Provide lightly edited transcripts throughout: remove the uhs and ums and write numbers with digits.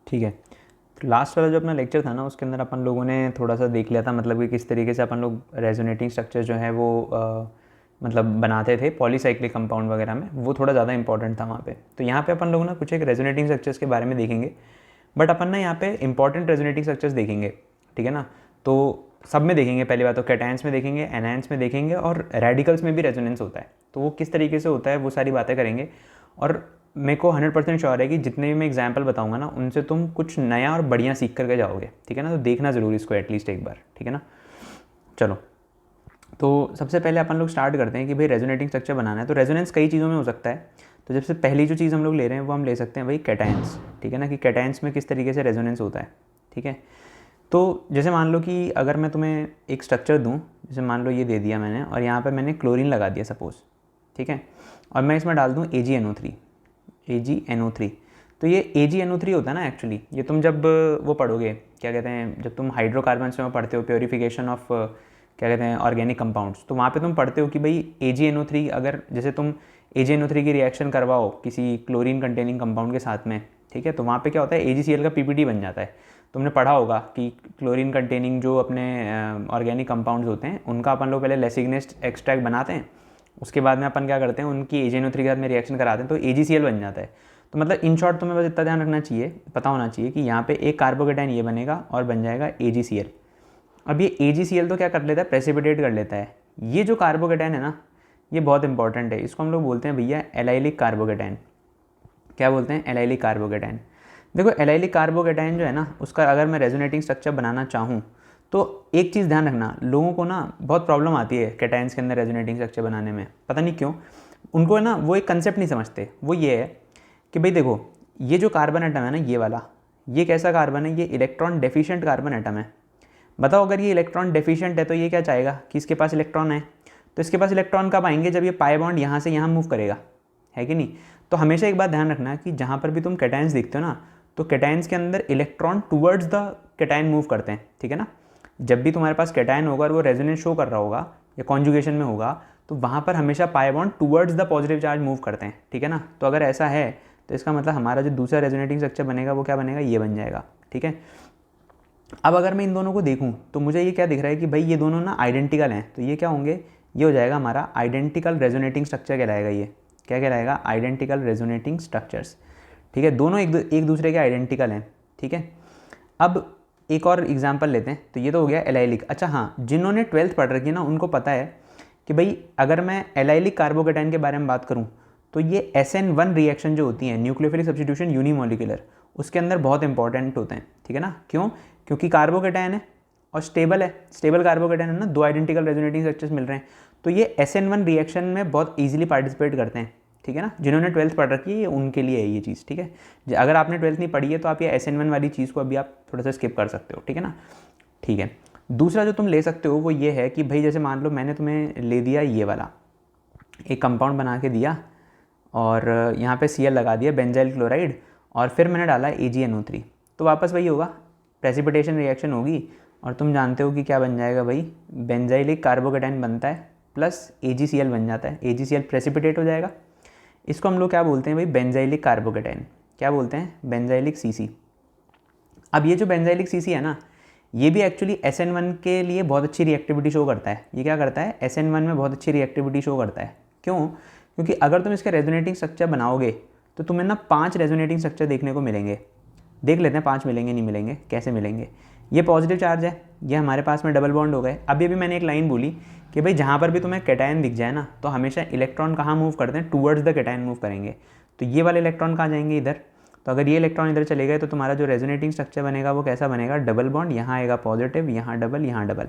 ठीक है, तो लास्ट वाला जो अपना लेक्चर था ना उसके अंदर अपन लोगों ने थोड़ा सा देख लिया था, मतलब कि किस तरीके से अपन लोग रेजोनेटिंग स्ट्रक्चर जो है वो मतलब बनाते थे पॉलीसाइक्लिक कंपाउंड वगैरह में, वो थोड़ा ज़्यादा इंपॉर्टेंट था वहाँ पे। तो यहाँ पे अपन लोग ना कुछ एक रेजोनेटिंग स्ट्रक्चर्स के बारे में देखेंगे, बट अपन ना यहाँ पे इंपॉर्टेंट रेजोनेटिंग स्ट्रक्चर्स देखेंगे, ठीक है ना। तो सब में देखेंगे, पहली बात तो कैटायंस में देखेंगे, एनायंस में देखेंगे, और रेडिकल्स में भी रेजोनेंस होता है, तो वो किस तरीके से होता है वो सारी बातें करेंगे। और मेरे को 100% श्योर है कि जितने भी मैं एग्जाम्पल बताऊंगा ना उनसे तुम कुछ नया और बढ़िया सीख करके जाओगे, ठीक है ना। तो देखना ज़रूर इसको एटलीस्ट एक बार, ठीक है ना। चलो, तो सबसे पहले अपन लोग स्टार्ट करते हैं कि भाई रेजोनेटिंग स्ट्रक्चर बनाना है, तो रेजोनेंस कई चीज़ों में हो सकता है। तो सबसे पहली जो चीज़ हम लोग ले रहे हैं वो हम ले सकते हैं भाई कैटायंस, ठीक है ना, कि कैटायंस में किस तरीके से रेजोनेंस होता है, ठीक है। तो जैसे मान लो कि अगर मैं तुम्हें एक स्ट्रक्चर दूँ, जैसे मान लो ये दे दिया मैंने और यहाँ पर मैंने क्लोरीन लगा दिया सपोज़, ठीक है, और मैं इसमें डाल दूँ AgNO3, AgNO3। तो ये AgNO3 होता है ना एक्चुअली, ये तुम जब वो पढ़ोगे क्या कहते हैं, जब तुम हाइड्रोकार्बन्स में पढ़ते हो प्योरीफिकेशन ऑफ क्या कहते हैं ऑर्गेनिक कंपाउंड्स, तो वहाँ पे तुम पढ़ते हो कि भाई AgNO3 अगर जैसे तुम AgNO3 की रिएक्शन करवाओ किसी क्लोरीन कंटेनिंग कंपाउंड के साथ में, ठीक है, तो वहाँ पे क्या होता है AgCl का PPT बन जाता है। तुमने पढ़ा होगा कि क्लोरीन कंटेनिंग जो अपने ऑर्गेनिक कंपाउंड्स होते हैं उनका अपन लोग पहले लेसिग्नेस्ट एक्सट्रैक्ट बनाते हैं, उसके बाद में अपन क्या करते हैं उनकी AgNO3 के साथ में रिएक्शन कराते हैं तो AgCl बन जाता है। तो मतलब इन शॉर्ट तुम्हें बस इतना ध्यान रखना चाहिए, पता होना चाहिए कि यहाँ पे एक कार्बोकेटाइन ये बनेगा और बन जाएगा AgCl। अब ये AgCl तो क्या कर लेता है, प्रेसिपिटेट कर लेता है। ये जो कार्बोकेटाइन है ना ये बहुत इंपॉर्टेंट है, इसको हम लोग बोलते हैं भैया एलाइलिक कार्बोकेटाइन। क्या बोलते हैं, एलाइलिक कार्बोकेटाइन। देखो एलाइलिक कार्बोकेटाइन जो है ना उसका अगर मैं रेजोनेटिंग स्ट्रक्चर बनाना चाहूँ तो एक चीज़ ध्यान रखना, लोगों को ना बहुत प्रॉब्लम आती है कैटायंस के अंदर रेजोनेटिंग स्ट्रक्चर बनाने में, पता नहीं क्यों। उनको है ना वो एक कंसेप्ट नहीं समझते, वो ये है कि भाई देखो ये जो कार्बन एटम है ना ये वाला, ये कैसा कार्बन है, ये इलेक्ट्रॉन डेफिशिएंट कार्बन एटम है। बताओ अगर ये इलेक्ट्रॉन डेफिशिएंट है तो ये क्या चाहेगा कि इसके पास इलेक्ट्रॉन है, तो इसके पास इलेक्ट्रॉन कब आएंगे, जब ये पाई बॉन्ड यहाँ से यहाँ मूव करेगा, है कि नहीं। तो हमेशा एक बात ध्यान रखना कि जहाँ पर भी तुम कैटायंस देखते हो ना तो कैटायंस के अंदर electron towards the cation move करते हैं, ठीक है ना। जब भी तुम्हारे पास कैटायन होगा और वो रेजोनेंस शो कर रहा होगा या कॉन्जुगेशन में होगा तो वहाँ पर हमेशा pi bond towards the positive charge move करते हैं, ठीक है ना। तो अगर ऐसा है तो इसका मतलब हमारा जो दूसरा रेजोनेटिंग स्ट्रक्चर बनेगा वो क्या बनेगा, ये बन जाएगा, ठीक है। अब अगर मैं इन दोनों को देखूं तो मुझे ये क्या दिख रहा है कि भाई ये दोनों ना आइडेंटिकल हैं, तो ये क्या होंगे, ये हो जाएगा हमारा आइडेंटिकल रेजोनेटिंग स्ट्रक्चर कहलाएगा। ये क्या कहलाएगा, आइडेंटिकल रेजोनेटिंग स्ट्रक्चर्स, ठीक है। दोनों एक दूसरे के आइडेंटिकल हैं, ठीक है। अब एक और एग्जाम्पल लेते हैं, तो ये तो हो गया एलाइलिक। अच्छा हाँ, जिन्होंने 12th पढ़ रखी है ना उनको पता है कि भाई अगर मैं एलाइलिक कार्बोकेटाइन के बारे में बात करूँ तो ये SN1 रिएक्शन जो होती है न्यूक्लियोफिलिक सब्स्टिट्यूशन यूनिमोलिकुलर, उसके अंदर बहुत इंपॉर्टेंट होते हैं, ठीक है ना। क्यों, क्योंकि कार्बोकेटाइन है और स्टेबल है, स्टेबल कार्बोकेटाइन है ना, दो आइडेंटिकल रेजोनेटिंग स्ट्रक्चर्स मिल रहे हैं, तो ये SN1 रिएक्शन में बहुत ईजिली पार्टिसिपेट करते हैं, ठीक है ना। जिन्होंने 12th पढ़ रखी है ये उनके लिए है ये चीज़, ठीक है। अगर आपने 12th नहीं पढ़ी है तो आप ये SN1 वाली चीज़ को अभी आप थोड़ा सा स्किप कर सकते हो, ठीक है ना। ठीक है, दूसरा जो तुम ले सकते हो वो ये है कि भाई जैसे मान लो मैंने तुम्हें ले दिया ये वाला एक कंपाउंड बना के दिया और यहाँ पे Cl लगा दिया बेंजाइल क्लोराइड और फिर मैंने डाला AgNO3, तो वापस वही होगा, प्रेसिपिटेशन रिएक्शन होगी और तुम जानते हो कि क्या बन जाएगा भाई, बेंजाइलिक कार्बोकेटाइन बनता है प्लस AgCl बन जाता है, AgCl प्रेसिपिटेट हो जाएगा। इसको हम लोग क्या बोलते हैं भाई, बेंजाइलिक कार्बोकेटाइन, क्या बोलते हैं, बेंजाइलिक CC। अब ये जो बेंजाइलिक CC है ना ये भी एक्चुअली SN1 के लिए बहुत अच्छी रिएक्टिविटी शो करता है। ये क्या करता है, SN1 में बहुत अच्छी रिएक्टिविटी शो करता है। क्यों, क्योंकि अगर तुम इसके रेजोनेटिंग स्ट्रक्चर बनाओगे तो तुम्हें ना 5 रेजोनेटिंग स्ट्रक्चर देखने को मिलेंगे। देख लेते हैं 5 मिलेंगे नहीं मिलेंगे, कैसे मिलेंगे। ये पॉजिटिव चार्ज है, ये हमारे पास में डबल बॉन्ड हो गए। अभी मैंने एक लाइन बोली कि भाई जहाँ पर भी तुम्हें कैटायन दिख जाए ना तो हमेशा इलेक्ट्रॉन कहाँ मूव करते हैं, टूवर्ड्स द कैटायन मूव करेंगे। तो ये वाले इलेक्ट्रॉन कहाँ जाएंगे, इधर। तो अगर ये इलेक्ट्रॉन इधर चले गए तो तुम्हारा जो रेजोनेटिंग स्ट्रक्चर बनेगा वो कैसा बनेगा, डबल बॉन्ड, यहाँ आएगा पॉजिटिव, यहाँ डबल, यहाँ डबल।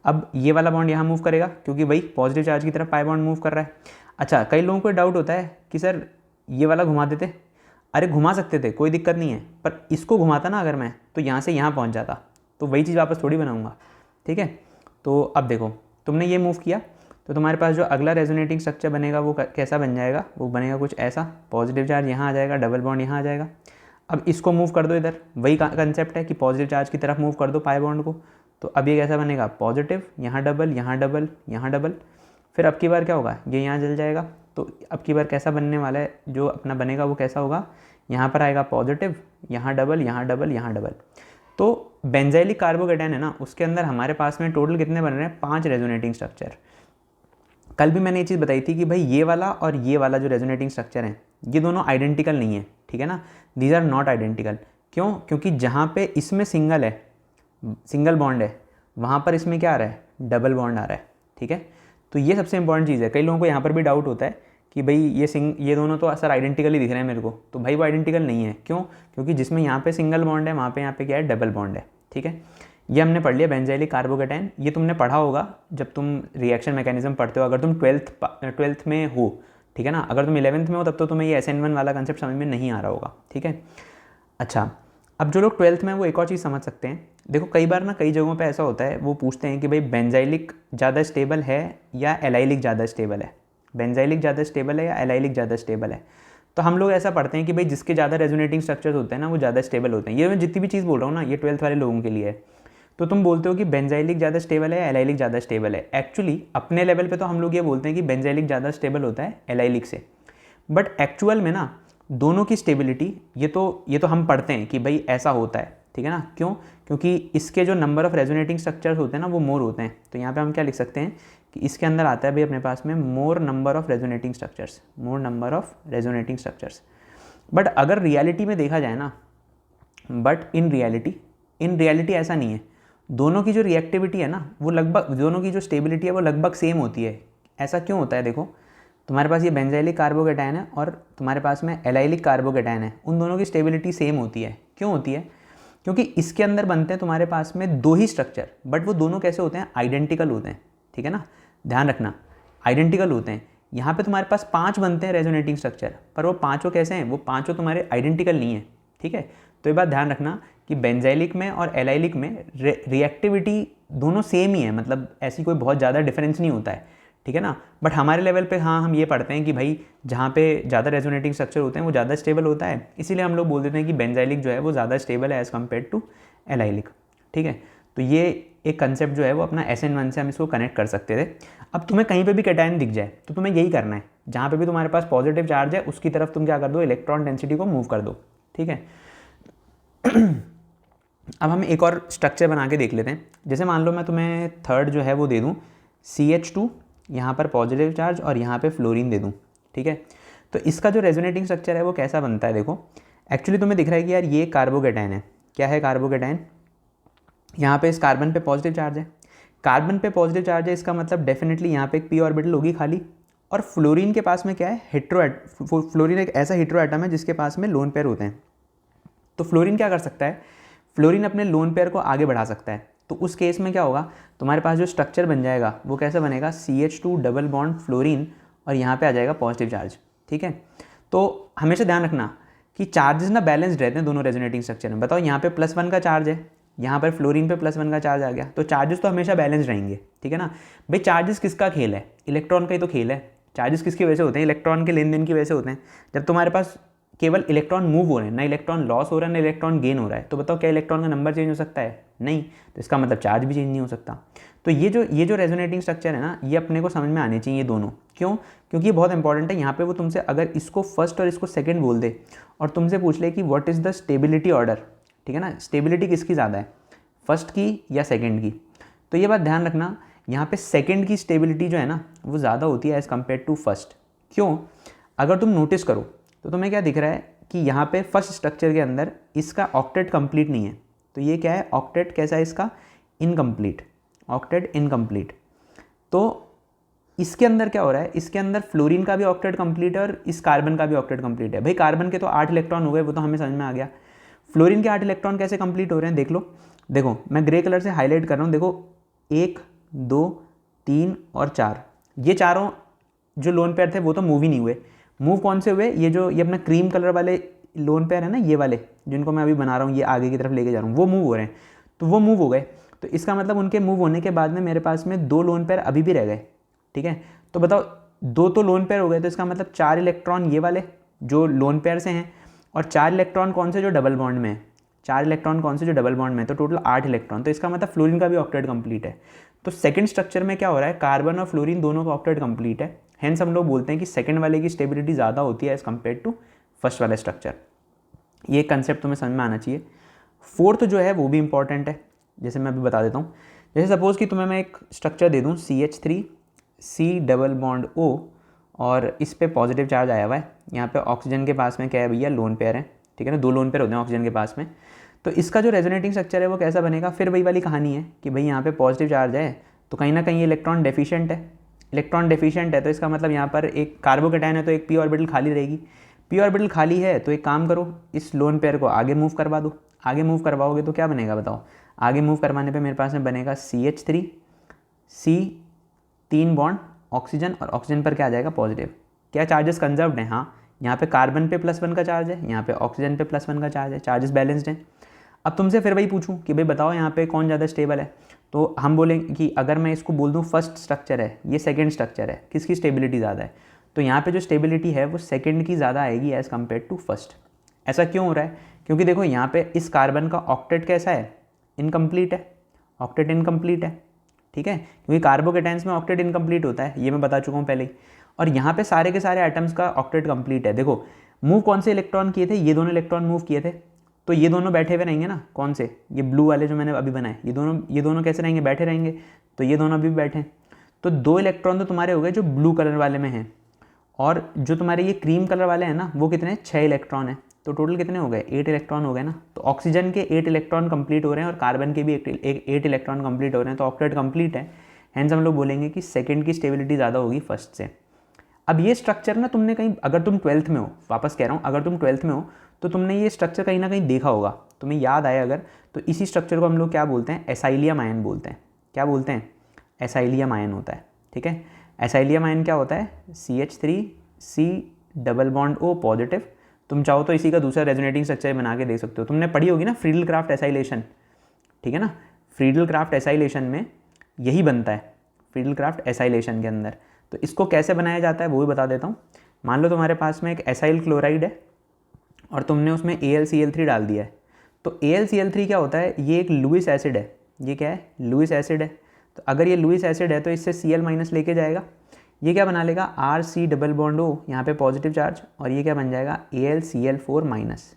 अब ये वाला बॉन्ड यहाँ मूव करेगा क्योंकि भाई पॉजिटिव चार्ज की तरफ पाई बॉन्ड मूव कर रहा है। अच्छा, कई लोगों को डाउट होता है कि सर ये वाला घुमा देते, अरे घुमा सकते थे, कोई दिक्कत नहीं है, पर इसको घुमाता ना अगर मैं तो यहाँ से यहाँ पहुँच जाता, तो वही चीज़ वापस थोड़ी बनाऊँगा, ठीक है। तो अब देखो तुमने ये मूव किया तो तुम्हारे पास जो अगला रेजोनेटिंग स्ट्रक्चर बनेगा वो कैसा बन जाएगा, वो बनेगा कुछ ऐसा, पॉजिटिव चार्ज यहाँ आ जाएगा, डबल बॉन्ड यहाँ आ जाएगा। अब इसको मूव कर दो इधर, वही कंसेप्ट है कि पॉजिटिव चार्ज की तरफ मूव कर दो पाई बॉन्ड को, तो अब ये कैसा बनेगा, पॉजिटिव, यहाँ डबल, यहाँ डबल, यहाँ डबल। फिर अब की बार क्या होगा, ये यहाँ जल जाएगा। तो अब की बार कैसा बनने वाला है, जो अपना बनेगा वो कैसा होगा, यहाँ पर आएगा पॉजिटिव, यहाँ डबल, यहाँ डबल, यहाँ डबल। तो बेंजाइलिक कार्बोकेटायन है ना, उसके अंदर हमारे पास में टोटल कितने बन रहे हैं, 5 रेजोनेटिंग स्ट्रक्चर। कल भी मैंने ये चीज़ बताई थी कि भाई ये वाला और ये वाला जो रेजोनेटिंग स्ट्रक्चर है ये दोनों आइडेंटिकल नहीं है, ठीक है ना, दीज आर नॉट आइडेंटिकल। क्यों? क्योंकि जहाँ पे इसमें सिंगल है, सिंगल बॉन्ड है, वहाँ पर इसमें क्या आ रहा है, डबल बॉन्ड आ रहा है, ठीक है। तो ये सबसे इंपॉर्टेंट चीज़ है। कई लोगों को यहाँ पर भी डाउट होता है कि भाई ये दोनों तो सर आइडेंटिकल ही दिख रहे हैं मेरे को, तो भाई वो आइडेंटिकल नहीं है। क्यों? क्योंकि जिसमें यहाँ पे सिंगल बॉन्ड है वहाँ पे यहाँ पे क्या है, डबल बॉन्ड है, ठीक है। ये हमने पढ़ लिया बेंजाइलिक कार्बोकेटायन। ये तुमने पढ़ा होगा जब तुम रिएक्शन मैकेनिज्म पढ़ते हो, अगर तुम ट्वेल्थ में हो, ठीक है ना। अगर तुम 11th में हो तब तो तुम्हें ये SN1 वाला कंसेप्ट समझ में नहीं आ रहा होगा, ठीक है। अच्छा, अब जो लोग 12th में वो एक और चीज़ समझ सकते हैं। देखो कई बार ना कई जगहों पे ऐसा होता है, वो पूछते हैं कि भाई बेंजाइलिक ज़्यादा स्टेबल है या एलाइलिक ज़्यादा स्टेबल है, बेंजाइलिक ज़्यादा स्टेबल है या एलाइलिक ज़्यादा स्टेबल है। तो हम लोग ऐसा पढ़ते हैं कि भाई जिसके ज़्यादा रेजोनेटिंग स्ट्रक्चर्स होते हैं ना वो ज़्यादा स्टेबल होते हैं। ये मैं जितनी भी चीज़ बोल रहा हूँ ना ये 12th वाले लोगों के लिए है। तो तुम बोलते हो कि बेंजाइलिक ज़्यादा स्टेबल है या एलाइलिक ज़्यादा स्टेबल है। एक्चुअली अपने लेवल पे तो हम लोग ये बोलते हैं कि बेंजाइलिक ज़्यादा स्टेबल होता है एलाइलिक से, बट एक्चुअल में ना दोनों की स्टेबिलिटी ये तो हम पढ़ते हैं कि भाई ऐसा होता है, ठीक है ना। क्यों? क्योंकि इसके जो नंबर ऑफ रेजोनेटिंग स्ट्रक्चर्स होते हैं ना वो मोर होते हैं। तो यहाँ पे हम क्या लिख सकते हैं कि इसके अंदर आता है भाई अपने पास में मोर number of resonating structures, more number of resonating structures. But अगर रियलिटी में देखा जाए ना, बट इन रियलिटी ऐसा नहीं है। दोनों की जो रिएक्टिविटी है ना वो लगभग, दोनों की जो स्टेबिलिटी है वो लगभग सेम होती है। ऐसा क्यों होता है? देखो तुम्हारे पास ये बेंजाइलिक कार्बोकेटायन है और तुम्हारे पास में एलाइलिक कार्बोकेटायन है, उन दोनों की स्टेबिलिटी सेम होती है। क्यों होती है? क्योंकि इसके अंदर बनते हैं तुम्हारे पास में 2 ही स्ट्रक्चर, बट वो दोनों कैसे होते हैं, आइडेंटिकल होते हैं, ठीक है ना, ध्यान रखना, आइडेंटिकल होते हैं। यहाँ पे तुम्हारे पास 5 बनते हैं रेजोनेटिंग स्ट्रक्चर, पर वो पाँचों कैसे हैं, वो पाँचों तुम्हारे आइडेंटिकल नहीं है, ठीक है। तो ये बात ध्यान रखना कि बेंजाइलिक में और एलाइलिक में रिएक्टिविटी दोनों सेम ही है, मतलब ऐसी कोई बहुत ज़्यादा डिफरेंस नहीं होता है, ठीक है ना। बट हमारे लेवल पे हाँ हम ये पढ़ते हैं कि भाई जहाँ पे ज़्यादा रेजोनेटिंग स्ट्रक्चर होते हैं वो ज़्यादा स्टेबल होता है, इसीलिए हम लोग बोल देते हैं कि बेंजाइलिक जो है वो ज़्यादा स्टेबल है एज़ कम्पेयर टू एलाइलिक, ठीक है। तो ये एक कंसेप्ट जो है वो अपना SN1 से हम इसको कनेक्ट कर सकते थे। अब तुम्हें कहीं पे भी कैटायन दिख जाए तो तुम्हें यही करना है, जहाँ पे भी तुम्हारे पास पॉजिटिव चार्ज है उसकी तरफ तुम क्या कर दो, इलेक्ट्रॉन डेंसिटी को मूव कर दो, ठीक है। अब हम एक और स्ट्रक्चर बना के देख लेते हैं। जैसे मान लो मैं तुम्हें थर्ड जो है वो दे दूँ CH2, यहाँ पर पॉजिटिव चार्ज और यहाँ पे फ्लोरीन दे दूँ, ठीक है। तो इसका जो रेजोनेटिंग स्ट्रक्चर है वो कैसा बनता है, देखो एक्चुअली तुम्हें दिख रहा है कि यार ये कार्बोकेटायन है। क्या है कार्बोकेटायन? यहाँ पे इस कार्बन पे पॉजिटिव चार्ज है, कार्बन पे पॉजिटिव चार्ज है, इसका मतलब डेफिनेटली यहाँ पे एक p ऑर्बिटल होगी खाली। और फ्लोरीन के पास में क्या है, फ्लोरीन एक ऐसा हेटेरो एटम है जिसके पास में लोन पेयर होते हैं। तो फ्लोरीन क्या कर सकता है, फ्लोरीन अपने लोन पेयर को आगे बढ़ा सकता है। तो उस केस में क्या होगा, तुम्हारे पास जो स्ट्रक्चर बन जाएगा वो कैसे बनेगा, CH2 डबल बॉन्ड फ्लोरीन और यहाँ पे आ जाएगा पॉजिटिव चार्ज, ठीक है। तो हमेशा ध्यान रखना कि चार्जेस ना बैलेंस्ड रहते हैं दोनों रेजोनेटिंग स्ट्रक्चर में। बताओ यहाँ पे +1 का चार्ज है, यहाँ पर फ्लोरीन पे +1 का चार्ज आ गया, तो चार्जेस तो हमेशा बैलेंस रहेंगे, ठीक है ना। भाई चार्जेस किसका खेल है, इलेक्ट्रॉन का ही तो खेल है। चार्जेस किसकी वजह से होते हैं, इलेक्ट्रॉन के लेन देन की वजह से होते हैं। जब तुम्हारे पास केवल इलेक्ट्रॉन मूव हो रहे हैं, ना इलेक्ट्रॉन लॉस हो रहा है ना इलेक्ट्रॉन गेन हो रहा है, तो बताओ क्या इलेक्ट्रॉन का नंबर चेंज हो सकता है? नहीं। तो इसका मतलब चार्ज भी चेंज नहीं हो सकता। तो ये जो रेजोनेटिंग स्ट्रक्चर है ना, ये अपने को समझ में आने चाहिए दोनों। क्यों? क्योंकि ये बहुत इंपॉर्टेंट है। यहाँ पे वो तुमसे अगर इसको फर्स्ट और इसको सेकंड बोल दे और तुमसे पूछ ले कि what is the stability order, ठीक है ना, स्टेबिलिटी किसकी ज़्यादा है, फर्स्ट की या सेकेंड की, तो ये बात ध्यान रखना, यहाँ पे सेकेंड की स्टेबिलिटी जो है ना वो ज़्यादा होती है एज़ कम्पेयर टू फर्स्ट। क्यों? अगर तुम नोटिस करो तो तुम्हें क्या दिख रहा है कि यहाँ पे फर्स्ट स्ट्रक्चर के अंदर इसका ऑक्टेट कंप्लीट नहीं है। तो ये क्या है, ऑक्टेट कैसा है इसका, इनकम्प्लीट, ऑक्टेट इनकम्प्लीट। तो इसके अंदर क्या हो रहा है, इसके अंदर फ्लोरीन का भी ऑक्टेट कंप्लीट है और इस कार्बन का भी ऑक्टेट कंप्लीट है। भाई कार्बन के तो 8 इलेक्ट्रॉन हो गए, वो तो हमें समझ में आ गया। फ्लोरीन के 8 इलेक्ट्रॉन कैसे कंप्लीट हो रहे हैं देख लो। देखो मैं ग्रे कलर से हाईलाइट कर रहा हूँ, देखो 1 2 3 और 4, ये चारों जो लोन पेयर थे वो तो मूव ही नहीं हुए। मूव कौन से हुए, ये अपना क्रीम कलर वाले लोन पेयर है ना, ये वाले जिनको मैं अभी बना रहा हूँ, ये आगे की तरफ लेके जा रहा हूँ, वो मूव हो रहे हैं। तो वो मूव हो गए, तो इसका मतलब उनके मूव होने के बाद में मेरे पास में 2 लोन पेयर अभी भी रह गए, ठीक है। तो बताओ 2 तो लोन पेयर हो गए, तो इसका मतलब 4 इलेक्ट्रॉन ये वाले जो लोन पेयर से हैं और 4 इलेक्ट्रॉन कौन से जो डबल बॉन्ड में है, 4 इलेक्ट्रॉन कौन से जो डबल बॉन्ड में है, तो टोटल 8 इलेक्ट्रॉन। तो इसका मतलब फ्लोरीन का भी ऑक्टेट कंप्लीट है। तो सेकंड स्ट्रक्चर में क्या हो रहा है, कार्बन और फ्लोरीन दोनों का ऑक्टेट कंप्लीट है। हेंस हम लोग बोलते हैं कि सेकंड वाले की स्टेबिलिटी ज़्यादा होती है एज़ कम्पेयर टू फर्स्ट वाला स्ट्रक्चर। ये कंसेप्ट तुम्हें समझ में आना चाहिए। फोर्थ जो है वो भी इंपॉर्टेंट है, जैसे मैं अभी बता देता हूँ। जैसे सपोज़ कि तुम्हें मैं एक स्ट्रक्चर दे दूँ CH3 C double bond O, और इस पे पॉजिटिव चार्ज आया हुआ है। यहाँ पे ऑक्सीजन के पास में क्या है भैया, लोन पेयर है, ठीक है ना, 2 लोन पेयर होते हैं ऑक्सीजन के पास में। तो इसका जो रेजोनेटिंग स्ट्रक्चर है वो कैसा बनेगा, फिर वही वाली कहानी है कि भाई यहाँ पे पॉजिटिव चार्ज है तो कहीं ना कहीं इलेक्ट्रॉन डेफिशिएंट है। इलेक्ट्रॉन डेफिशिएंट है तो इसका मतलब यहाँ पर एक कार्बोकेटायन है तो एक p ऑर्बिटल खाली रहेगी। p ऑर्बिटल खाली है तो एक काम करो, इस लोन पेयर को आगे मूव करवा दो। आगे मूव करवाओगे तो क्या बनेगा बताओ, आगे मूव करवाने पे मेरे पास में बनेगा CH3 C 3 बॉन्ड ऑक्सीजन, और ऑक्सीजन पर क्या आ जाएगा, पॉजिटिव। क्या चार्जेस कंजर्व्ड हैं, हाँ, यहाँ पे कार्बन पे +1 का चार्ज है, यहाँ पे ऑक्सीजन पे +1 का चार्ज है, चार्जेस बैलेंस्ड हैं। अब तुमसे फिर वही पूछूं कि भाई बताओ यहाँ पे कौन ज़्यादा स्टेबल है, तो हम बोलेंगे कि अगर मैं इसको बोल दूँ फर्स्ट स्ट्रक्चर है, ये सेकेंड स्ट्रक्चर है, किसकी स्टेबिलिटी ज़्यादा है, तो यहाँ पे जो स्टेबिलिटी है वो सेकेंड की ज़्यादा आएगी एज़ कम्पेयर टू फर्स्ट। ऐसा क्यों हो रहा है, क्योंकि देखो यहाँ पे इस कार्बन का ऑक्टेट कैसा है, इनकम्प्लीट है, ऑक्टेट इनकम्प्लीट है, ठीक है, क्योंकि कार्बोकेटायंस में ऑक्टेट इनकम्प्लीट होता है, ये मैं बता चुका हूँ पहले ही। और यहाँ पे सारे के सारे एटम्स का ऑक्टेट कंप्लीट है। देखो मूव कौन से इलेक्ट्रॉन किए थे, ये दोनों इलेक्ट्रॉन मूव किए थे, तो ये दोनों बैठे हुए रहेंगे ना, कौन से, ये ब्लू वाले जो मैंने अभी बनाए, ये दोनों कैसे रहेंगे, बैठे रहेंगे, तो ये दोनों अभी बैठे। तो 2 इलेक्ट्रॉन तो तुम्हारे हो गए जो ब्लू कलर वाले में हैं, और जो तुम्हारे ये क्रीम कलर वाले हैं ना वो कितने, 6 इलेक्ट्रॉन है, तो टोटल कितने हो गए, 8 इलेक्ट्रॉन हो गए ना। तो ऑक्सीजन के 8 इलेक्ट्रॉन कंप्लीट हो रहे हैं और कार्बन के भी 8 इलेक्ट्रॉन कंप्लीट हो रहे हैं, तो ऑक्टेट कंप्लीट है। हेंस हम लोग बोलेंगे कि सेकंड की स्टेबिलिटी ज़्यादा होगी फर्स्ट से। अब ये स्ट्रक्चर ना तुमने कहीं, अगर तुम 12th में हो, वापस कह रहा हूँ, अगर तुम 12th में हो तो तुमने ये स्ट्रक्चर कहीं ना कहीं देखा होगा, तुम्हें याद आया अगर, तो इसी स्ट्रक्चर को हम लोग क्या बोलते हैं, एसाइलियम आयन बोलते हैं। क्या बोलते हैं, एसाइलियम आयन होता है, ठीक है। एसाइलियम आयन क्या होता है, CH3 C double bond O positive. तुम चाहो तो इसी का दूसरा रेजोनेटिंग स्ट्रक्चर बना के देख सकते हो, तुमने पढ़ी होगी ना फ्रीडल क्राफ्ट एसाइलेशन, ठीक है ना। फ्रीडल क्राफ्ट एसाइलेशन में यही बनता है, फ्रीडल क्राफ्ट एसाइलेशन के अंदर। तो इसको कैसे बनाया जाता है वो भी बता देता हूँ। मान लो तुम्हारे पास में एक एसाइल क्लोराइड है और तुमने उसमें AlCl3 डाल दिया है, तो AlCl3 क्या होता है, ये एक लुइस एसिड है। ये क्या है, लुइस एसिड है। तो अगर ये लुइस एसिड है तो इससे Cl माइनस लेके जाएगा, ये क्या बना लेगा, RC डबल बॉन्ड O, यहाँ पे पॉजिटिव चार्ज, और ये क्या बन जाएगा, AlCl4 माइनस,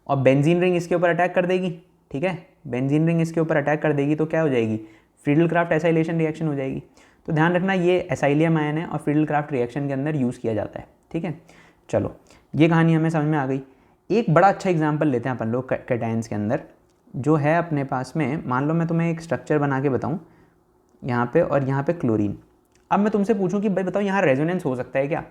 और बेंजीन रिंग इसके ऊपर अटैक कर देगी, ठीक है, बेंजीन रिंग इसके ऊपर अटैक कर देगी तो क्या हो जाएगी, फ्रीडल क्राफ्ट एसाइलेशन रिएक्शन हो जाएगी। तो ध्यान रखना ये एसाइलियम आयन है और फ्रीडल क्राफ्ट रिएक्शन के अंदर यूज़ किया जाता है, ठीक है। चलो ये कहानी हमें समझ में आ गई। एक बड़ा अच्छा एग्जाम्पल लेते हैं अपन लोग कैटायंस के अंदर, जो है अपने पास में, मान लो मैं तुम्हें एक स्ट्रक्चर बना के बताऊँ यहाँ पे और यहाँ पे क्लोरीन। अब मैं तुमसे पूछूं कि भाई बताओ यहाँ रेजोनेंस हो सकता है क्या,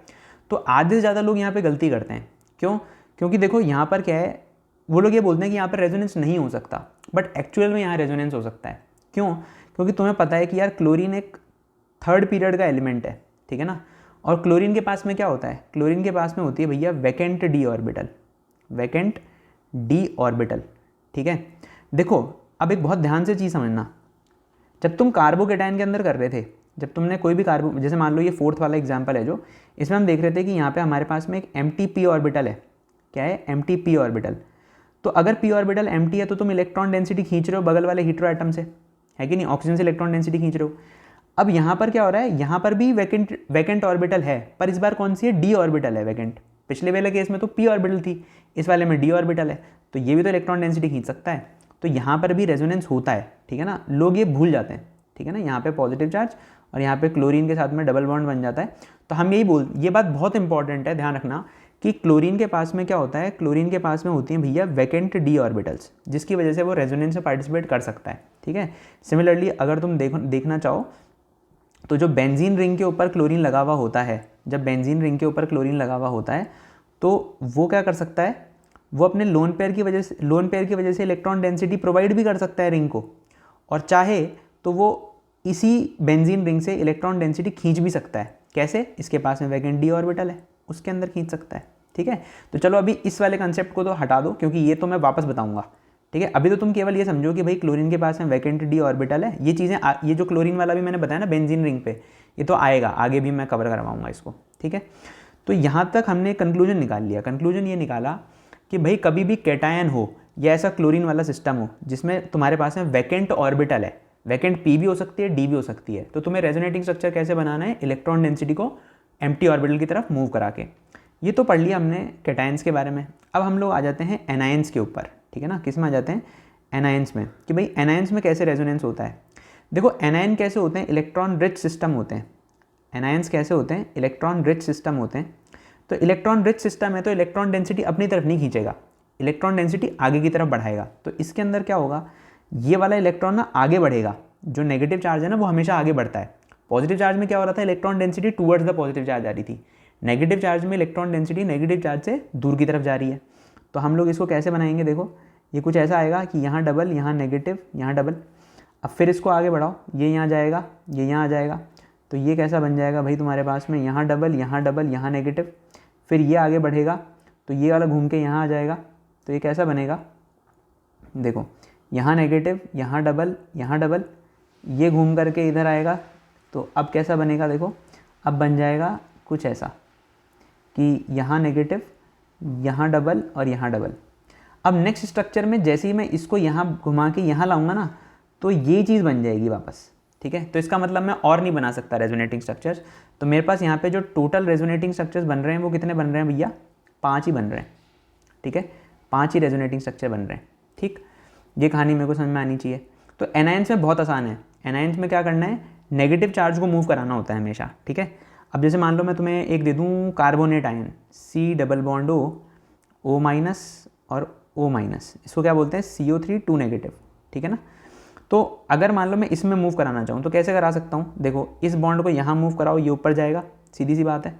तो आधे से ज़्यादा लोग यहाँ पे गलती करते हैं। क्यों, क्योंकि देखो यहाँ पर क्या है, वो लोग ये बोलते हैं कि यहाँ पर रेजोनेंस नहीं हो सकता, बट एक्चुअल में यहाँ रेजोनेंस हो सकता है। क्यों, क्योंकि तुम्हें पता है कि यार क्लोरीन एक थर्ड पीरियड का एलिमेंट है, ठीक है ना। और क्लोरीन के पास में क्या होता है, क्लोरीन के पास में होती है भैया vacant D orbital, vacant D orbital, ठीक है। देखो अब एक बहुत ध्यान से चीज़ समझना, जब तुम कार्बोकेटायन के अंदर कर रहे थे, जब तुमने कोई भी कार्बो, जैसे मान लो ये 4th वाला एग्जाम्पल है जो, इसमें हम देख रहे थे कि यहाँ पे हमारे पास में एक एम्प्टी p ऑर्बिटल है। क्या है, एम्प्टी p ऑर्बिटल। तो अगर p ऑर्बिटल एम्प्टी है तो तुम इलेक्ट्रॉन डेंसिटी खींच रहे हो बगल वाले हीट्रो एटम से, है कि नहीं, ऑक्सीजन से इलेक्ट्रॉन डेंसिटी खींच रहे हो। अब यहाँ पर क्या हो रहा है, यहाँ पर भी वैकेंट ऑर्बिटल है, पर इस बार कौन सी है, डी ऑर्बिटल है वैकेंट। पिछले वाले केस में तो p ऑर्बिटल थी, इस वाले में डी ऑर्बिटल है, तो ये भी तो इलेक्ट्रॉन डेंसिटी खींच सकता है। तो यहाँ पर भी रेजोनेंस होता है, ठीक है ना, लोग ये भूल जाते हैं, ठीक है ना। यहाँ पे पॉजिटिव चार्ज और यहाँ पे क्लोरीन के साथ में डबल बॉन्ड बन जाता है। तो हम यही ये बात बहुत इंपॉर्टेंट है, ध्यान रखना कि क्लोरीन के पास में क्या होता है, क्लोरीन के पास में होती हैं भैया वैकेंट डी ऑर्बिटल्स, जिसकी वजह से वो रेजोनेंस में पार्टिसिपेट कर सकता है, ठीक है। सिमिलरली अगर तुम देखना चाहो तो जो बेंजीन रिंग के ऊपर क्लोरीन लगा हुआ होता है, जब बेंजीन रिंग के ऊपर क्लोरीन लगा हुआ होता है तो वो क्या कर सकता है, वो अपने लोन पेयर की वजह से इलेक्ट्रॉन डेंसिटी प्रोवाइड भी कर सकता है रिंग को, और चाहे तो वो इसी बेंजीन रिंग से इलेक्ट्रॉन डेंसिटी खींच भी सकता है। कैसे, इसके पास में वैकेंट डी ऑर्बिटल है, उसके अंदर खींच सकता है, ठीक है। तो चलो अभी इस वाले कंसेप्ट को तो हटा दो, क्योंकि ये तो मैं वापस बताऊंगा, ठीक है। अभी तो तुम केवल ये समझो कि भाई क्लोरीन के पास में वैकेंट डी ऑर्बिटल है। ये चीज़ें, ये जो क्लोरीन वाला भी मैंने बताया ना बेंजीन रिंग पे, ये तो आएगा आगे भी, मैं कवर करवाऊंगा इसको, ठीक है। तो यहाँ तक हमने कंक्लूजन निकाल लिया। कंक्लूजन ये निकाला कि भाई कभी भी कैटायन हो या ऐसा क्लोरीन वाला सिस्टम हो जिसमें तुम्हारे पास में वैकेंट ऑर्बिटल है, वैकेंट p भी हो सकती है, d भी हो सकती है, तो तुम्हें रेजोनेटिंग स्ट्रक्चर कैसे बनाना है, इलेक्ट्रॉन डेंसिटी को एम्प्टी ऑर्बिटल की तरफ मूव करा के। ये तो पढ़ लिया हमने कैटायंस के बारे में। अब हम लोग आ जाते हैं एनायंस के ऊपर, ठीक है ना। किस में आ जाते हैं? एनायंस में, कि भाई एनायंस में कैसे रेजोनेंस होता है। देखो एनायन कैसे होते हैं? इलेक्ट्रॉन रिच सिस्टम होते हैं। एनायंस कैसे होते हैं? इलेक्ट्रॉन रिच सिस्टम होते हैं। तो इलेक्ट्रॉन रिच सिस्टम है तो इलेक्ट्रॉन डेंसिटी अपनी तरफ नहीं खींचेगा, इलेक्ट्रॉन डेंसिटी आगे की तरफ बढ़ाएगा। तो इसके अंदर क्या होगा, ये वाला इलेक्ट्रॉन ना आगे बढ़ेगा, जो नेगेटिव चार्ज है ना वो हमेशा आगे बढ़ता है। पॉजिटिव चार्ज में क्या हो रहा था, electron density towards the positive charge आ रही थी। नेगेटिव चार्ज में इलेक्ट्रॉन डेंसिटी नेगेटिव चार्ज से दूर की तरफ जा रही है। तो हम लोग इसको कैसे बनाएंगे, देखो ये कुछ ऐसा आएगा कि यहाँ डबल, यहाँ नेगेटिव, यहाँ डबल। अब फिर इसको आगे बढ़ाओ, ये यहाँ जाएगा, ये यहाँ आ जाएगा। तो ये कैसा बन जाएगा भाई तुम्हारे पास में, यहाँ डबल, यहाँ डबल, यहाँ नेगेटिव। फिर ये आगे बढ़ेगा तो ये वाला घूम के यहाँ आ जाएगा। तो ये कैसा बनेगा, देखो यहाँ नेगेटिव, यहाँ डबल, यहाँ डबल, ये घूम करके इधर आएगा। तो अब कैसा बनेगा, देखो अब बन जाएगा कुछ ऐसा कि यहाँ नेगेटिव, यहाँ डबल और यहाँ डबल। अब नेक्स्ट स्ट्रक्चर में जैसे ही मैं इसको यहाँ घुमा के यहाँ लाऊंगा ना, तो ये चीज़ बन जाएगी वापस, ठीक है। तो इसका मतलब मैं और नहीं बना सकता रेजोनेटिंग स्ट्रक्चर्स। तो मेरे पास यहाँ पे जो टोटल रेजोनेटिंग स्ट्रक्चर्स बन रहे हैं वो कितने बन रहे हैं भैया, 5 ही बन रहे हैं, ठीक है। 5 ही रेजोनेटिंग स्ट्रक्चर बन रहे हैं, ठीक। ये कहानी मेरे को समझ में आनी चाहिए। तो एनायंस में बहुत आसान है। एनायंस में क्या करना है, नेगेटिव चार्ज को मूव कराना होता है हमेशा, ठीक है। अब जैसे मान लो मैं तुम्हें एक दे दूँ carbonate ion, C double bond O minus और O माइनस, इसको क्या बोलते हैं, CO3 2 नेगेटिव, ठीक है ना। तो अगर मान लो मैं इसमें मूव कराना चाहूँ तो कैसे करा सकता हूँ, देखो इस बॉन्ड को यहाँ मूव कराओ, ये ऊपर जाएगा, सीधी सी बात है।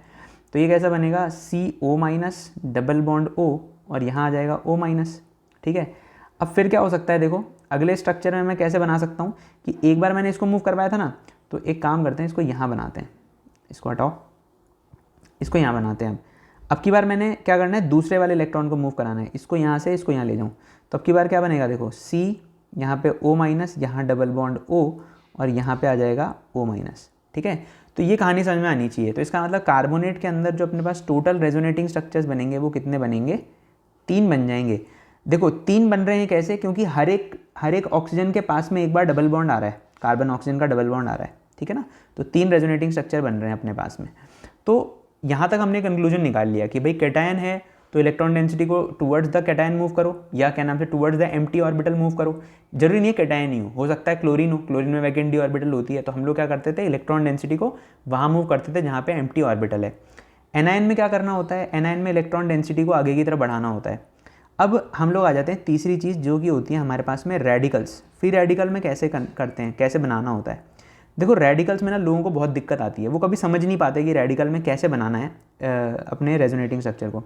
तो ये कैसा बनेगा, CO minus double bond O और यहाँ आ जाएगा O माइनस, ठीक है। अब फिर क्या हो सकता है, देखो अगले स्ट्रक्चर में मैं कैसे बना सकता हूँ कि एक बार मैंने इसको मूव करवाया था ना, तो एक काम करते हैं, इसको यहाँ बनाते हैं, इसको हटाओ, इसको यहाँ बनाते हैं। अब की बार मैंने क्या करना है, दूसरे वाले इलेक्ट्रॉन को मूव कराना है, इसको यहाँ से इसको यहाँ ले जाऊँ। तो अब की बार क्या बनेगा, देखो C यहाँ पे O माइनस, यहाँ डबल बॉन्ड O और यहाँ पे आ जाएगा O माइनस, ठीक है। तो ये कहानी समझ में आनी चाहिए। तो इसका मतलब कार्बोनेट के अंदर जो अपने पास टोटल रेजोनेटिंग स्ट्रक्चर्स बनेंगे वो कितने बनेंगे, 3 बन जाएंगे। देखो 3 बन रहे हैं कैसे, क्योंकि हर एक ऑक्सीजन के पास में एक बार डबल बॉन्ड आ रहा है, कार्बन ऑक्सीजन का डबल बॉन्ड आ रहा है, ठीक है ना। तो 3 रेजोनेटिंग स्ट्रक्चर बन रहे हैं अपने पास में। तो यहाँ तक हमने कंक्लूजन निकाल लिया कि भाई कैटायन है तो इलेक्ट्रॉन डेंसिटी को टुवर्ड्स द कैटायन मूव करो, या क्या नाम से towards the empty orbital move करो। जरूरी नहीं है कैटायन ही हो सकता है क्लोरीन हो, क्लोरीन में वैकेंट डी ऑर्बिटल होती है। तो हम लोग क्या करते थे, इलेक्ट्रॉन डेंसिटी को वहाँ मूव करते थे जहाँ पे एम्प्टी ऑर्बिटल है। एनायन में क्या करना होता है, एनायन में इलेक्ट्रॉन डेंसिटी को आगे की तरफ बढ़ाना होता है। अब हम लोग आ जाते हैं तीसरी चीज़ जो कि होती है हमारे पास में रेडिकल्स। फ्री रेडिकल में कैसे करते हैं, कैसे बनाना होता है। देखो रेडिकल्स में ना लोगों को बहुत दिक्कत आती है, वो कभी समझ नहीं पाते कि रेडिकल में कैसे बनाना है अपने रेजोनेटिंग स्ट्रक्चर को।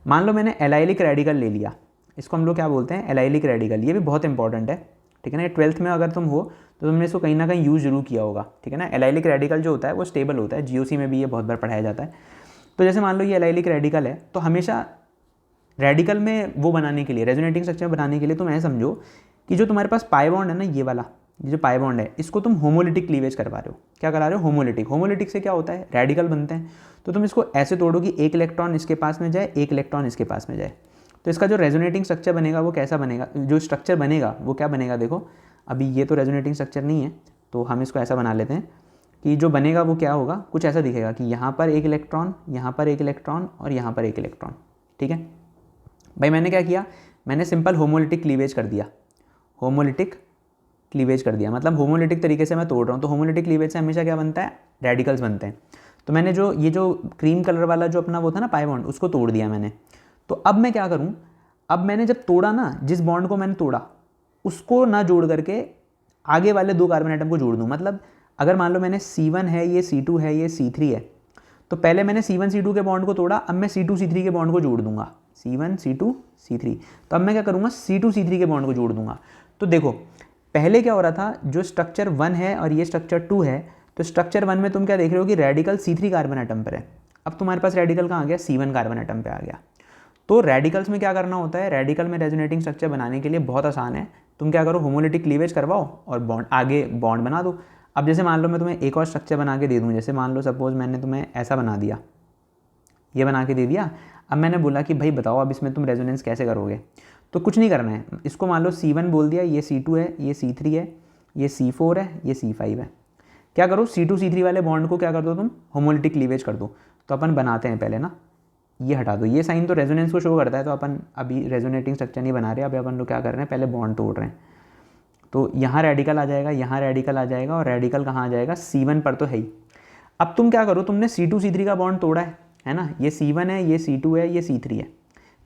मान लो मैंने एलाइलिक रेडिकल ले लिया, इसको हम लोग क्या बोलते हैं, एलाइलिक रेडिकल। ये भी बहुत इंपॉर्टेंट है, ठीक है ना। 12th में अगर तुम हो तो तुमने इसको कहीं ना कहीं यूज़ जरूर किया होगा, ठीक है ना। एलाइलिक रेडिकल जो होता है वो स्टेबल होता है, GOC में भी ये बहुत बार पढ़ाया जाता है। तो जैसे मान लो ये एलाइलिक रेडिकल है, तो हमेशा रेडिकल में वो बनाने के लिए, रेजोनेटिंग स्ट्रक्चर बनाने के लिए तुम ऐसा समझो कि जो तुम्हारे पास पाई बॉन्ड है ना, ये वाला, ये जो पाई बॉन्ड है, इसको तुम होमोलिटिक क्लीवेज करवा रहे हो। क्या करा रहे हो, होमोलिटिक। होमोलिटिक से क्या होता है, रेडिकल बनते हैं। तो तुम इसको ऐसे तोड़ो कि एक इलेक्ट्रॉन इसके पास में जाए, एक इलेक्ट्रॉन इसके पास में जाए। तो इसका जो रेजोनेटिंग स्ट्रक्चर बनेगा वो कैसा बनेगा, जो स्ट्रक्चर बनेगा वो क्या बनेगा, देखो अभी ये तो रेजोनेटिंग स्ट्रक्चर नहीं है, तो हम इसको ऐसा बना लेते हैं कि जो बनेगा वो क्या होगा, कुछ ऐसा दिखेगा कि यहाँ पर एक इलेक्ट्रॉन, यहाँ पर एक इलेक्ट्रॉन और यहाँ पर एक इलेक्ट्रॉन, ठीक है भाई। मैंने क्या किया, मैंने सिंपल होमोलिटिक क्लीवेज कर दिया, होमोलिटिक क्लीवेज कर दिया, मतलब होमोलिटिक तरीके से मैं तोड़ रहा हूँ। तो होमोलिटिक क्लीवेज से हमेशा क्या बनता है, रेडिकल्स बनते हैं। तो मैंने जो ये जो क्रीम कलर वाला जो अपना वो था ना पाई बॉन्ड, उसको तोड़ दिया मैंने। तो अब मैं क्या करूँ, अब मैंने जब तोड़ा ना, जिस बॉन्ड को मैंने तोड़ा उसको ना जोड़ करके आगे वाले 2 कार्बन एटम को जोड़ दूँ। मतलब अगर मान लो मैंने C1 है, ये C2 है, ये C3 है, तो पहले मैंने C1 C2 के बॉन्ड को तोड़ा, अब मैं C2 C3 के बॉन्ड को जोड़ दूंगा, C1 C2 C3। तो अब मैं क्या करूँगा, C2 C3 के बॉन्ड को जोड़ दूंगा। तो देखो पहले क्या हो रहा था, जो स्ट्रक्चर 1 है और ये स्ट्रक्चर 2 है, तो स्ट्रक्चर 1 में तुम क्या देख रहे हो कि रेडिकल C3 कार्बन एटम पर है। अब तुम्हारे पास रेडिकल कहाँ आ गया, C1 कार्बन एटम पे आ गया। तो रेडिकल्स में क्या करना होता है, रेडिकल में रेजोनेटिंग स्ट्रक्चर बनाने के लिए बहुत आसान है। तुम क्या करो, होमोलिटिक क्लीवेज करवाओ और बॉन्ड आगे बॉन्ड बना दो। अब जैसे मान लो मैं तुम्हें एक और स्ट्रक्चर बना के दे दूँ, जैसे मान लो सपोज मैंने तुम्हें ऐसा बना दिया, ये बना के दे दिया। अब मैंने बोला कि भाई बताओ अब इसमें तुम रेजोनेंस कैसे करोगे। तो कुछ नहीं करना है, इसको मान लो C1 बोल दिया, ये C2 है, ये C3 है, ये C4 है, ये C5 है। क्या करो, C2 C3 वाले बॉन्ड को क्या कर दो तुम, होमोलिटिक क्लीवेज कर दो। तो अपन बनाते हैं पहले ना, ये हटा दो, ये साइन तो रेजोनेंस को शो करता है, तो अपन अभी रेजोनेटिंग स्ट्रक्चर नहीं बना रहे, अभी अपन लोग क्या कर रहे हैं, पहले बॉन्ड तोड़ रहे हैं। तो यहाँ रेडिकल आ जाएगा, यहाँ रेडिकल आ जाएगा, और रेडिकल कहाँ आ जाएगा, C1 पर तो है ही। अब तुम क्या करो, तुमने C2 C3 का बॉन्ड तोड़ा है ना, ये C1 है, ये C2 है, ये C3 है,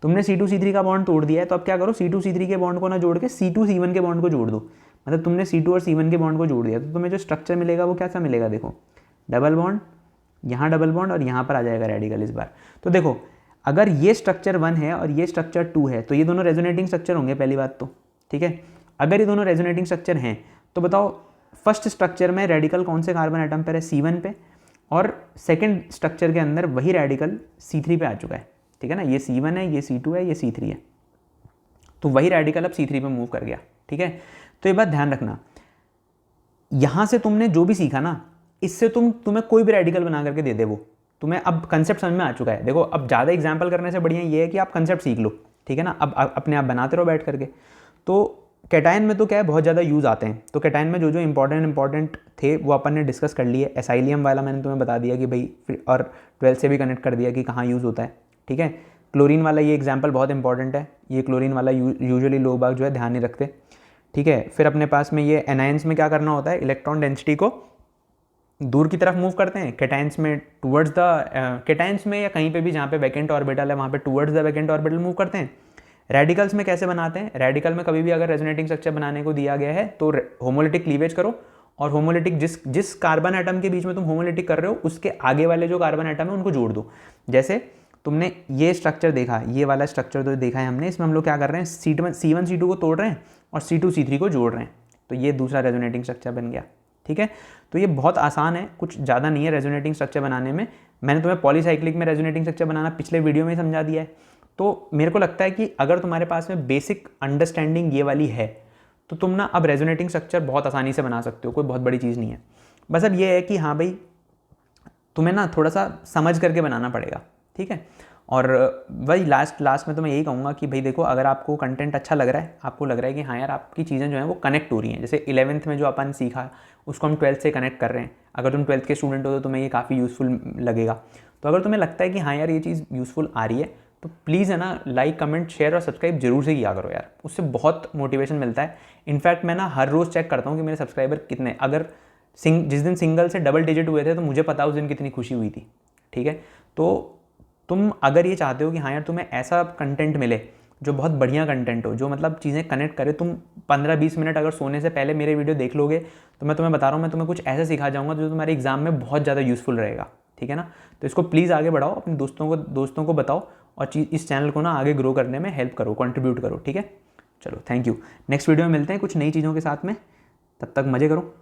तुमने C2 C3 का बॉन्ड तोड़ दिया है। तो अब क्या करो, C2 C3 के बॉन्ड को ना जोड़ के C2 C1 के बॉन्ड को जोड़ दो। मतलब तुमने C2 और C1 के बॉन्ड को जोड़ दिया, तो तुम्हें जो स्ट्रक्चर मिलेगा वो कैसा मिलेगा, देखो डबल बॉन्ड, यहाँ डबल बॉन्ड, और यहाँ पर आ जाएगा रेडिकल इस बार। तो देखो अगर ये स्ट्रक्चर 1 है और ये स्ट्रक्चर 2 है, तो ये दोनों रेजोनेटिंग स्ट्रक्चर होंगे पहली बात तो, ठीक है। अगर ये दोनों रेजोनेटिंग स्ट्रक्चर हैं तो बताओ फर्स्ट स्ट्रक्चर में रेडिकल कौन से कार्बन एटम पर है, C1 पे, और सेकेंड स्ट्रक्चर के अंदर वही रेडिकल C3 पे आ चुका है, ठीक है ना। ये C1 है, ये C2 है, ये C3 है, तो वही रेडिकल अब C3 पे मूव कर गया, ठीक है। तो ये बात ध्यान रखना, यहाँ से तुमने जो भी सीखा ना, इससे तुम्हें कोई भी रेडिकल बना करके दे दे, वो तुम्हें अब कंसेप्ट समझ में आ चुका है। देखो अब ज़्यादा एग्जाम्पल करने से बढ़िया ये है कि आप कंसेप्ट सीख लो, ठीक है ना। अब अपने आप बनाते रहो बैठ करके। तो कैटायन में तो क्या है, बहुत ज़्यादा यूज़ आते हैं। तो कैटायन में जो जो इंपॉर्टेंट थे वो अपन ने डिस्कस कर लिए। एसाइलियम वाला मैंने तुम्हें बता दिया कि भाई, और 12 से भी कनेक्ट कर दिया कि कहाँ यूज़ होता है, ठीक है। क्लोरीन वाला ये एग्जाम्पल बहुत इंपॉर्टेंट है, ये क्लोरीन वाला यूजुअली लोग बाग जो है ध्यान नहीं रखते, ठीक है। फिर अपने पास में ये एनायंस में क्या करना होता है, इलेक्ट्रॉन डेंसिटी को दूर की तरफ मूव करते हैं, कैटायंस में टूवर्ड्स द कैटायंस में या कहीं पे भी जहाँ पे वैकेंट ऑर्बिटल है वहाँ पे towards the vacant orbital move करते हैं। रेडिकल्स में कैसे बनाते हैं, रेडिकल में कभी भी अगर रेजोनेटिंग स्ट्रक्चर बनाने को दिया गया है तो होमोलिटिक क्लीवेज करो, और होमोलिटिक जिस कार्बन एटम के बीच में तुम होमोलिटिक कर रहे हो उसके आगे वाले जो कार्बन एटम है उनको जोड़ दो। जैसे तुमने ये स्ट्रक्चर देखा, ये वाला स्ट्रक्चर तो देखा है हमने, इसमें हम लोग क्या कर रहे हैं, C1 C2 को तोड़ रहे हैं और C2 C3 को जोड़ रहे हैं, तो ये दूसरा रेजोनेटिंग स्ट्रक्चर बन गया, ठीक है। तो ये बहुत आसान है, कुछ ज़्यादा नहीं है रेजोनेटिंग स्ट्रक्चर बनाने में। मैंने तुम्हें पॉलीसाइक्लिक में रेजोनेटिंग स्ट्रक्चर बनाना पिछले वीडियो में ही समझा दिया है। तो मेरे को लगता है कि अगर तुम्हारे पास में बेसिक अंडरस्टैंडिंग ये वाली है तो तुम ना अब रेजोनेटिंग स्ट्रक्चर बहुत आसानी से बना सकते हो, कोई बहुत बड़ी चीज़ नहीं है। बस अब ये है कि हाँ भाई, तुम्हें ना थोड़ा सा समझ करके बनाना पड़ेगा, ठीक है। और वही लास्ट में तो मैं यही कहूँगा कि भाई देखो, अगर आपको कंटेंट अच्छा लग रहा है, आपको लग रहा है कि हाँ यार आपकी चीज़ें जो हैं वो कनेक्ट हो रही हैं, जैसे 11th में जो अपन सीखा उसको हम 12th से कनेक्ट कर रहे हैं, अगर तुम 12th के स्टूडेंट हो तो तुम्हें ये काफ़ी यूज़फुल लगेगा। तो अगर तुम्हें लगता है कि हाँ यार ये चीज़ यूज़फुल आ रही है तो प्लीज़ है ना, लाइक कमेंट शेयर और सब्सक्राइब जरूर से किया करो यार, उससे बहुत मोटिवेशन मिलता है। इनफैक्ट मैं ना हर रोज़ चेक करता हूँ कि मेरे सब्सक्राइबर कितने, अगर जिस दिन सिंगल से डबल डिजिट हुए थे तो मुझे पता उस दिन कितनी खुशी हुई थी, ठीक है। तो तुम अगर ये चाहते हो कि हाँ यार तुम्हें ऐसा कंटेंट मिले जो बहुत बढ़िया कंटेंट हो, जो मतलब चीज़ें कनेक्ट करे, तुम 15-20 मिनट अगर सोने से पहले मेरे वीडियो देख लोगे तो मैं तुम्हें बता रहा हूँ, मैं तुम्हें कुछ ऐसा सिखा जाऊँगा जो तुम्हारे एग्जाम में बहुत ज़्यादा यूज़फुल रहेगा, ठीक है ना। तो इसको प्लीज़ आगे बढ़ाओ, अपने दोस्तों को बताओ, और इस चैनल को ना आगे ग्रो करने में हेल्प करो, कंट्रीब्यूट करो, ठीक है। चलो थैंक यू, नेक्स्ट वीडियो में मिलते हैं कुछ नई चीज़ों के साथ में, तब तक मज़े करो।